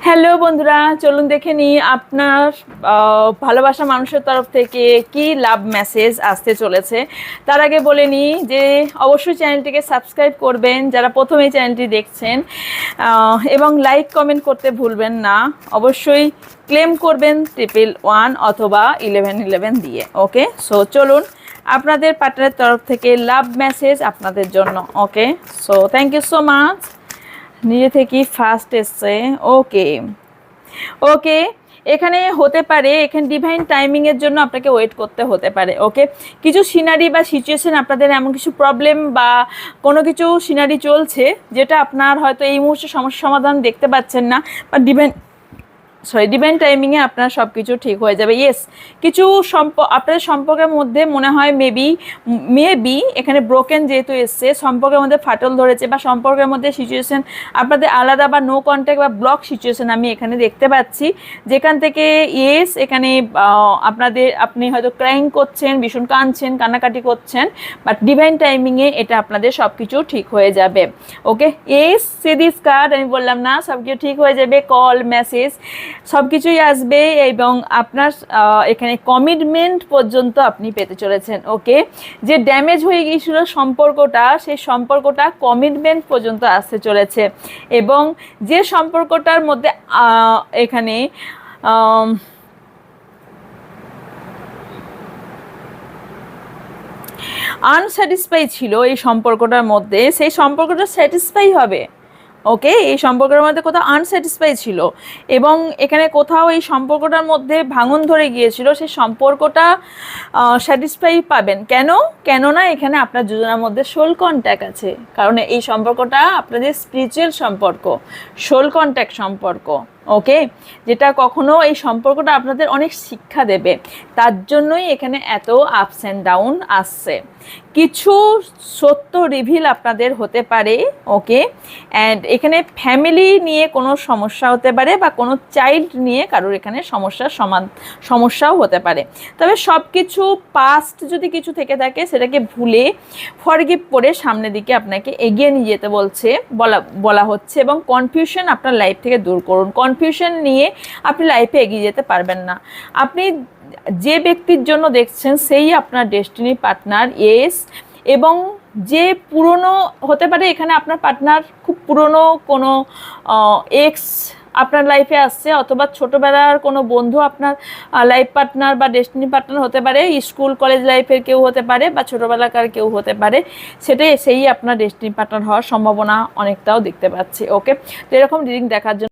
Hello বন্ধুরা, চলুন দেখে নিই আপনার ভালোবাসা মানুষের তরফ থেকে কি লাভ মেসেজ আসতে চলেছে। তার আগে বলে নিই যে অবশ্যই চ্যানেলটিকে সাবস্ক্রাইব করবেন যারা প্রথম এই চ্যানেলটি দেখছেন, এবং লাইক কমেন্ট করতে ভুলবেন না। অবশ্যই ক্লেম করবেন 111 অথবা 1111 দিয়ে। ওকে, সো চলুন আপনাদের পার্টনারের তরফ থেকে লাভ মেসেজ আপনাদের জন্য। Okay, so thank you so much. নিজে থেকেই ফার্স্ট এসছে। ওকে ওকে, এখানে হতে পারে এখানে ডিভাইন টাইমিংয়ের জন্য আপনাকে ওয়েট করতে হতে পারে। ওকে, কিছু সিনারি বা সিচুয়েশন আপনাদের এমন কিছু প্রবলেম বা কোনো কিছু সিনারি চলছে যেটা আপনার হয়তো এই মুহূর্তে সমস্যা সমাধান দেখতে পাচ্ছেন না, বা ডিভাইন টাইমিংয়ে আপনার সব কিছু ঠিক হয়ে যাবে। ইয়েস, কিছু আপনাদের সম্পর্কের মধ্যে মনে হয় মেবি এখানে ব্রোকেন যেহেতু এসছে, সম্পর্কের মধ্যে ফাটল ধরেছে বা সম্পর্কের মধ্যে সিচুয়েশন আপনাদের আলাদা বা নো কন্ট্যাক্ট বা ব্লক সিচুয়েশন আমি এখানে দেখতে পাচ্ছি, যেখান থেকে ইয়েস এখানে আপনি হয়তো ক্রাইং করছেন, ভীষণ কান্নাকাটি করছেন, বাট ডিভাইন টাইমিংয়ে এটা আপনাদের সব কিছু ঠিক হয়ে যাবে। ওকে, ইয়েস সি দিস কার্ড, আমি বললাম না সব কিছু ঠিক হয়ে যাবে, কল মেসেজ সব কিছুই আসবে এবং আপনার এখানে কমিটমেন্ট পর্যন্ত আপনি পেতে চলেছেন। ওকে, যে ড্যামেজ হয়ে গিয়েছিল সম্পর্কটা, সেই সম্পর্কটা কমিটমেন্ট পর্যন্ত আসতে চলেছে, এবং যে সম্পর্কটার মধ্যে এখানে আনস্যাটিসফাই ছিল এই সম্পর্কটার মধ্যে, সেই সম্পর্কটা স্যাটিসফাই হবে। ওকে, এই সম্পর্কের মধ্যে কোথাও আনস্যাটিসফাই ছিল এবং এখানে কোথাও এই সম্পর্কটার মধ্যে ভাঙন ধরে গিয়েছিল, সেই সম্পর্কটা স্যাটিসফাই পাবেন। কেননা এখানে আপনার দুজনের মধ্যে সোল কন্ট্যাক্ট আছে, কারণ এই সম্পর্কটা আপনাদের স্পিরিচুয়াল সম্পর্ক, সোল কন্ট্যাক্ট সম্পর্ক। ওকে, যেটা কখনো এই সম্পর্কটা আপনাদের অনেক শিক্ষা দেবে, তার জন্যই এখানে এত আপস অ্যান্ড ডাউন আসছে। কিছু সত্য রিভিল আপনাদের হতে পারে। ওকে, অ্যান্ড এখানে ফ্যামিলি নিয়ে কোনো সমস্যা হতে পারে বা কোনো চাইল্ড নিয়ে কারোর এখানে সমস্যাও হতে পারে। তবে সব কিছু পাস্ট যদি কিছু থেকে থাকে সেটাকে ভুলে ফরগিভ করে সামনের দিকে আপনাকে এগিয়ে নিয়ে যেতে বলা হচ্ছে, এবং কনফিউশন আপনার লাইফ থেকে দূর করুন। কনফিউশন নিয়ে আপনি লাইফে এগিয়ে যেতে পারবেন না। আপনি যে ব্যক্তির জন্য দেখছেন সেই আপনার ডেস্টিনি পার্টনার। ইয়েস, এবং যে পুরনো হতে পারে এখানে আপনার পার্টনার খুব পুরনো কোনো এক্স আপনার লাইফে আসছে, অথবা ছোটোবেলার কোনো বন্ধু আপনার লাইফ পার্টনার বা ডেস্টিনি পার্টনার হতে পারে, স্কুল কলেজ লাইফের কেউ হতে পারে বা ছোটোবেলাকার কেউ হতে পারে, সেটাই সেই আপনার ডেস্টিনি পার্টনার হওয়ার সম্ভাবনা অনেকটাও দেখতে পাচ্ছি। ওকে, তো এরকম রিডিং দেখার জন্য